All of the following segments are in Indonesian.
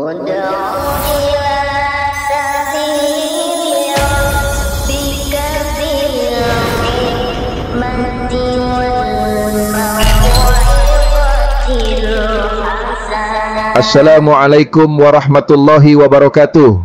Assalamualaikum warahmatullahi wabarakatuh.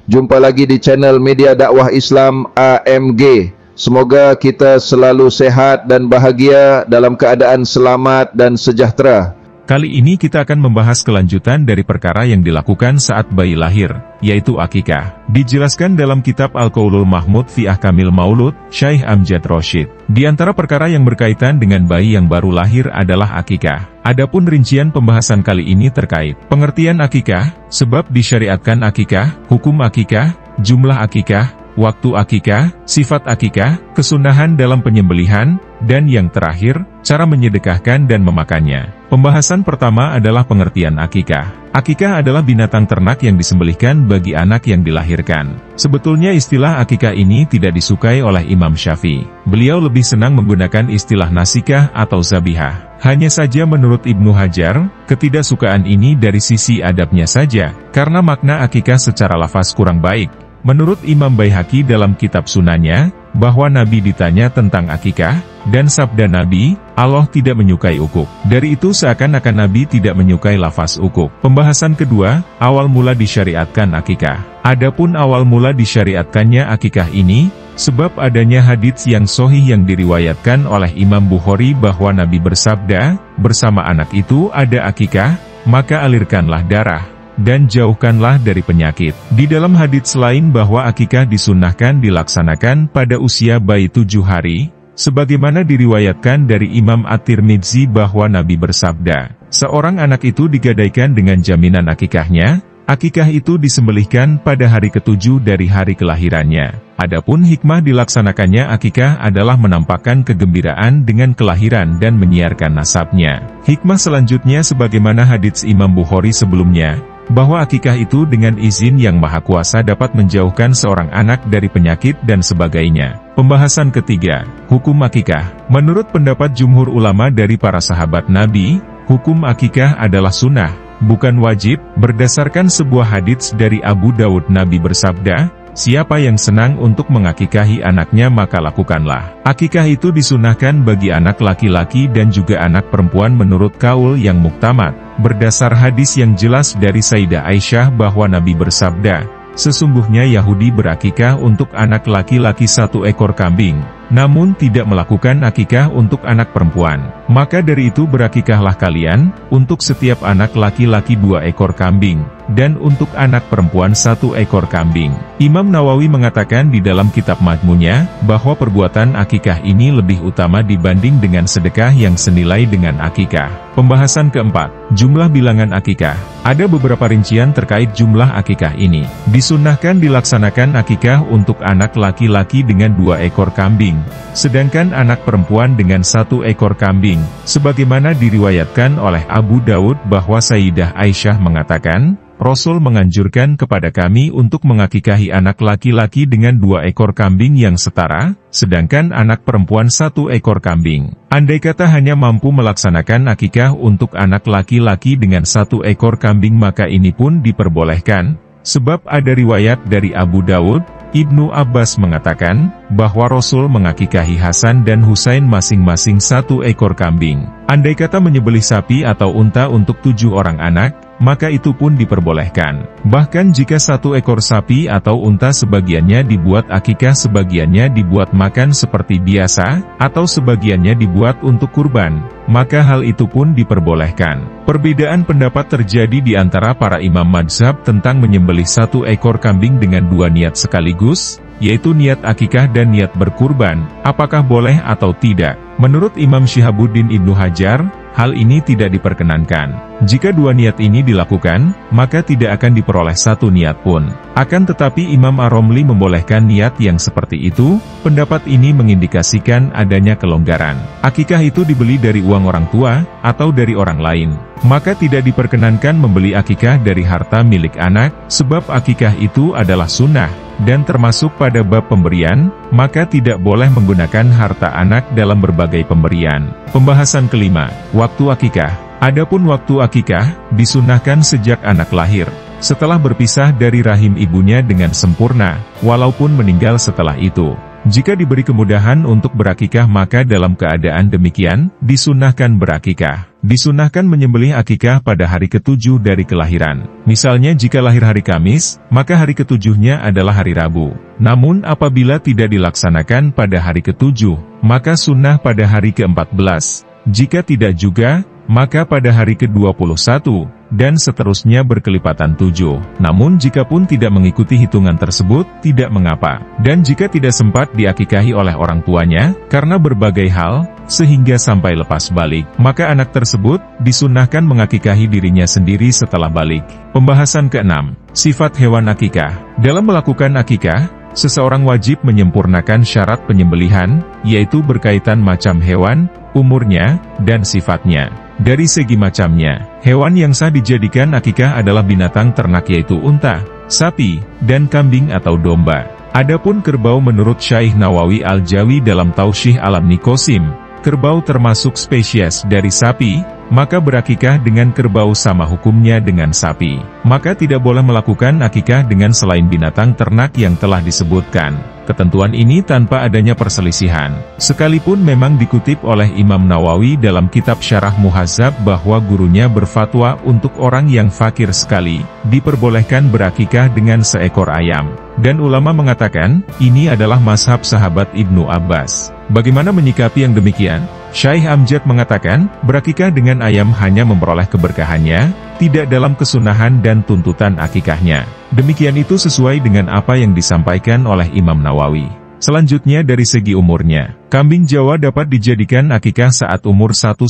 Jumpa lagi di channel Media Dakwah Islam AMG. Semoga kita selalu sehat dan bahagia dalam keadaan selamat dan sejahtera. Kali ini kita akan membahas kelanjutan dari perkara yang dilakukan saat bayi lahir, yaitu akikah. Dijelaskan dalam kitab Al-Qaulul Mahmud fi Ahkamil Maulud, Syekh Amjad Rashid. Di antara perkara yang berkaitan dengan bayi yang baru lahir adalah akikah. Adapun rincian pembahasan kali ini terkait pengertian akikah, sebab disyariatkan akikah, hukum akikah, jumlah akikah, waktu akikah, sifat akikah, kesunahan dalam penyembelihan, dan yang terakhir, cara menyedekahkan dan memakannya. Pembahasan pertama adalah pengertian akikah. Akikah adalah binatang ternak yang disembelihkan bagi anak yang dilahirkan. Sebetulnya istilah akikah ini tidak disukai oleh Imam Syafi'i. Beliau lebih senang menggunakan istilah nasikah atau zabihah. Hanya saja menurut Ibnu Hajar, ketidaksukaan ini dari sisi adabnya saja, karena makna akikah secara lafaz kurang baik. Menurut Imam Baihaqi dalam kitab Sunannya, bahwa Nabi ditanya tentang akikah, dan sabda Nabi, Allah tidak menyukai ukuk. Dari itu seakan-akan Nabi tidak menyukai lafaz ukuk. Pembahasan kedua, awal mula disyariatkan akikah. Adapun awal mula disyariatkannya akikah ini, sebab adanya hadits yang sahih yang diriwayatkan oleh Imam Bukhari bahwa Nabi bersabda, bersama anak itu ada akikah, maka alirkanlah darah dan jauhkanlah dari penyakit. Di dalam hadits lain bahwa akikah disunnahkan dilaksanakan pada usia bayi 7 hari, sebagaimana diriwayatkan dari Imam At-Tirmidzi bahwa Nabi bersabda, seorang anak itu digadaikan dengan jaminan akikahnya, akikah itu disembelihkan pada hari ke-7 dari hari kelahirannya. Adapun hikmah dilaksanakannya akikah adalah menampakkan kegembiraan dengan kelahiran dan menyiarkan nasabnya. Hikmah selanjutnya sebagaimana hadits Imam Bukhari sebelumnya, bahwa akikah itu dengan izin yang maha kuasa dapat menjauhkan seorang anak dari penyakit dan sebagainya. Pembahasan ketiga, hukum akikah. Menurut pendapat jumhur ulama dari para sahabat Nabi, hukum akikah adalah sunnah, bukan wajib. Berdasarkan sebuah hadits dari Abu Daud, Nabi bersabda, siapa yang senang untuk mengakikahi anaknya maka lakukanlah. Akikah itu disunahkan bagi anak laki-laki dan juga anak perempuan menurut kaul yang muktamad. Berdasar hadis yang jelas dari Sayyidah Aisyah bahwa Nabi bersabda, sesungguhnya Yahudi berakikah untuk anak laki-laki 1 ekor kambing, namun tidak melakukan akikah untuk anak perempuan. Maka dari itu berakikahlah kalian, untuk setiap anak laki-laki 2 ekor kambing, dan untuk anak perempuan 1 ekor kambing. Imam Nawawi mengatakan di dalam kitab Majmu'nya, bahwa perbuatan akikah ini lebih utama dibanding dengan sedekah yang senilai dengan akikah. Pembahasan keempat, jumlah bilangan akikah. Ada beberapa rincian terkait jumlah akikah ini. Disunnahkan dilaksanakan akikah untuk anak laki-laki dengan 2 ekor kambing, sedangkan anak perempuan dengan 1 ekor kambing, sebagaimana diriwayatkan oleh Abu Daud bahwa Sayyidah Aisyah mengatakan, Rasul menganjurkan kepada kami untuk mengakikahi anak laki-laki dengan 2 ekor kambing yang setara, sedangkan anak perempuan 1 ekor kambing. Andai kata hanya mampu melaksanakan akikah untuk anak laki-laki dengan 1 ekor kambing maka ini pun diperbolehkan, sebab ada riwayat dari Abu Daud, Ibnu Abbas mengatakan, bahwa Rasul mengakikahi Hasan dan Husain masing-masing 1 ekor kambing. Andai kata menyembelih sapi atau unta untuk 7 orang anak, maka itu pun diperbolehkan. Bahkan jika 1 ekor sapi atau unta sebagiannya dibuat akikah sebagiannya dibuat makan seperti biasa, atau sebagiannya dibuat untuk kurban, maka hal itu pun diperbolehkan. Perbedaan pendapat terjadi di antara para imam mazhab tentang menyembelih 1 ekor kambing dengan 2 niat sekaligus, yaitu niat akikah dan niat berkurban, apakah boleh atau tidak. Menurut Imam Syihabuddin Ibnu Hajar, hal ini tidak diperkenankan. Jika 2 niat ini dilakukan, maka tidak akan diperoleh 1 niat pun. Akan tetapi Imam Ar-Romli membolehkan niat yang seperti itu. Pendapat ini mengindikasikan adanya kelonggaran. Akikah itu dibeli dari uang orang tua, atau dari orang lain. Maka tidak diperkenankan membeli akikah dari harta milik anak, sebab akikah itu adalah sunnah, dan termasuk pada bab pemberian, maka tidak boleh menggunakan harta anak dalam berbagai pemberian. Pembahasan kelima, waktu akikah. Adapun waktu akikah, disunnahkan sejak anak lahir. setelah berpisah dari rahim ibunya dengan sempurna, walaupun meninggal setelah itu. Jika diberi kemudahan untuk berakikah maka dalam keadaan demikian, disunahkan berakikah. Disunahkan menyembelih akikah pada hari ke-7 dari kelahiran. Misalnya jika lahir hari Kamis, maka hari ke-7-nya adalah hari Rabu. Namun apabila tidak dilaksanakan pada hari ke-7, maka sunnah pada hari ke-14. Jika tidak juga, maka pada hari ke-21, dan seterusnya berkelipatan 7. Namun jika pun tidak mengikuti hitungan tersebut, tidak mengapa. Dan jika tidak sempat diakikahi oleh orang tuanya, karena berbagai hal, sehingga sampai lepas balik, maka anak tersebut disunahkan mengakikahi dirinya sendiri setelah balik. Pembahasan ke-6, sifat hewan akikah. Dalam melakukan akikah, seseorang wajib menyempurnakan syarat penyembelihan, yaitu berkaitan macam hewan, umurnya, dan sifatnya. Dari segi macamnya, hewan yang sah dijadikan akikah adalah binatang ternak yaitu unta, sapi, dan kambing atau domba. Adapun kerbau menurut Syekh Nawawi Al-Jawi dalam Taushih Alam Nikosim, kerbau termasuk spesies dari sapi, maka berakikah dengan kerbau sama hukumnya dengan sapi. Maka tidak boleh melakukan akikah dengan selain binatang ternak yang telah disebutkan. Ketentuan ini tanpa adanya perselisihan. Sekalipun memang dikutip oleh Imam Nawawi dalam kitab Syarah Muhadzab bahwa gurunya berfatwa untuk orang yang fakir sekali, diperbolehkan berakikah dengan seekor ayam. Dan ulama mengatakan, ini adalah mazhab sahabat Ibnu Abbas. Bagaimana menyikapi yang demikian? Syekh Amjad mengatakan, berakikah dengan ayam hanya memperoleh keberkahannya, tidak dalam kesunahan dan tuntutan akikahnya. Demikian itu sesuai dengan apa yang disampaikan oleh Imam Nawawi. Selanjutnya dari segi umurnya, kambing Jawa dapat dijadikan akikah saat umur 1-2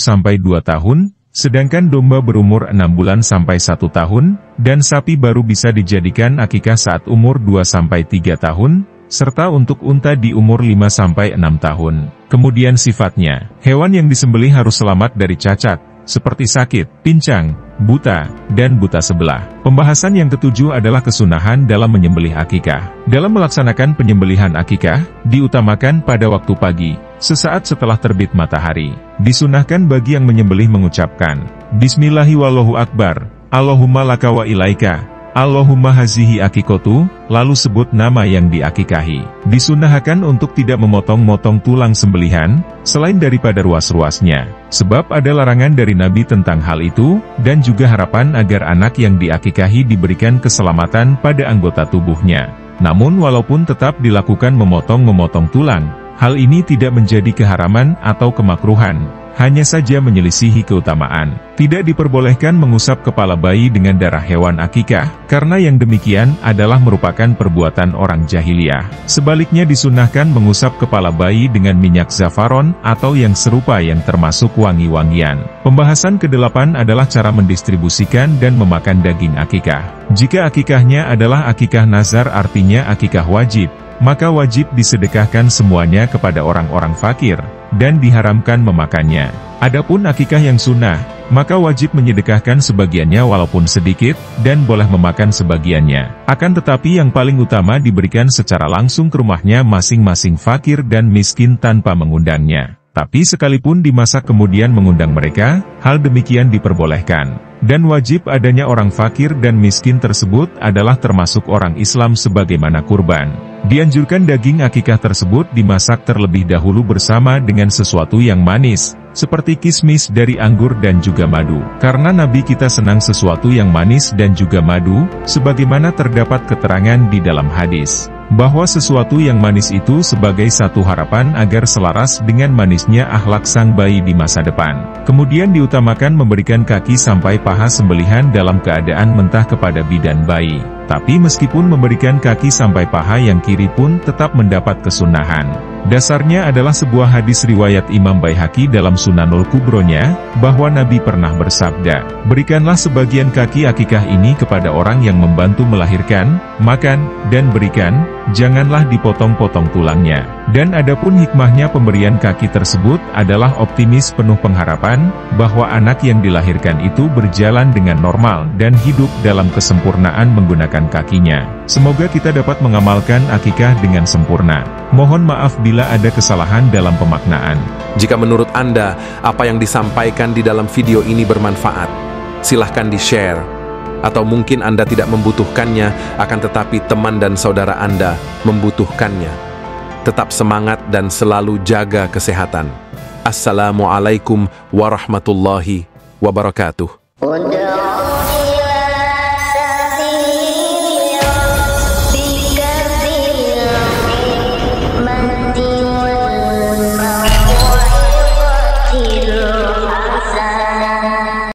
tahun, sedangkan domba berumur 6 bulan sampai 1 tahun, dan sapi baru bisa dijadikan akikah saat umur 2-3 tahun, serta untuk unta di umur 5-6 tahun. Kemudian sifatnya, hewan yang disembelih harus selamat dari cacat, seperti sakit, pincang, buta, dan buta sebelah. Pembahasan yang ketujuh adalah kesunahan dalam menyembelih akikah. Dalam melaksanakan penyembelihan akikah, diutamakan pada waktu pagi, sesaat setelah terbit matahari. Disunahkan bagi yang menyembelih mengucapkan, Bismillahi wallahu akbar, Allahumma laka wa ilaika, Allahumma hazihi akikotu, lalu sebut nama yang diakikahi. Disunahkan untuk tidak memotong-motong tulang sembelihan, selain daripada ruas-ruasnya. Sebab ada larangan dari Nabi tentang hal itu, dan juga harapan agar anak yang diakikahi diberikan keselamatan pada anggota tubuhnya. Namun walaupun tetap dilakukan memotong-memotong tulang, hal ini tidak menjadi keharaman atau kemakruhan, hanya saja menyelisihi keutamaan. Tidak diperbolehkan mengusap kepala bayi dengan darah hewan akikah, karena yang demikian adalah merupakan perbuatan orang jahiliyah. Sebaliknya disunahkan mengusap kepala bayi dengan minyak zafaron, atau yang serupa yang termasuk wangi-wangian. Pembahasan ke-8 adalah cara mendistribusikan dan memakan daging akikah. Jika akikahnya adalah akikah nazar artinya akikah wajib, maka wajib disedekahkan semuanya kepada orang-orang fakir, dan diharamkan memakannya. Adapun akikah yang sunnah, maka wajib menyedekahkan sebagiannya walaupun sedikit, dan boleh memakan sebagiannya. Akan tetapi yang paling utama diberikan secara langsung ke rumahnya masing-masing fakir dan miskin tanpa mengundangnya. Tapi sekalipun dimasak kemudian mengundang mereka, hal demikian diperbolehkan. Dan wajib adanya orang fakir dan miskin tersebut adalah termasuk orang Islam sebagaimana kurban. Dianjurkan daging akikah tersebut dimasak terlebih dahulu bersama dengan sesuatu yang manis, seperti kismis dari anggur dan juga madu. Karena Nabi kita senang sesuatu yang manis dan juga madu, sebagaimana terdapat keterangan di dalam hadis, bahwa sesuatu yang manis itu sebagai satu harapan agar selaras dengan manisnya akhlak sang bayi di masa depan. Kemudian diutamakan memberikan kaki sampai paha sembelihan dalam keadaan mentah kepada bidan bayi. Tapi meskipun memberikan kaki sampai paha yang kiri pun tetap mendapat kesunahan. Dasarnya adalah sebuah hadis riwayat Imam Baihaqi dalam Sunanul Kubronya, bahwa Nabi pernah bersabda, berikanlah sebagian kaki akikah ini kepada orang yang membantu melahirkan, makan, dan berikan, janganlah dipotong-potong tulangnya. Dan adapun hikmahnya pemberian kaki tersebut adalah optimis penuh pengharapan, bahwa anak yang dilahirkan itu berjalan dengan normal dan hidup dalam kesempurnaan menggunakan kakinya. Semoga kita dapat mengamalkan akikah dengan sempurna. Mohon maaf bila ada kesalahan dalam pemaknaan. Jika menurut Anda, apa yang disampaikan di dalam video ini bermanfaat, silahkan di-share, Atau mungkin Anda tidak membutuhkannya, akan tetapi teman dan saudara Anda membutuhkannya. Tetap semangat dan selalu jaga kesehatan. Assalamualaikum warahmatullahi wabarakatuh.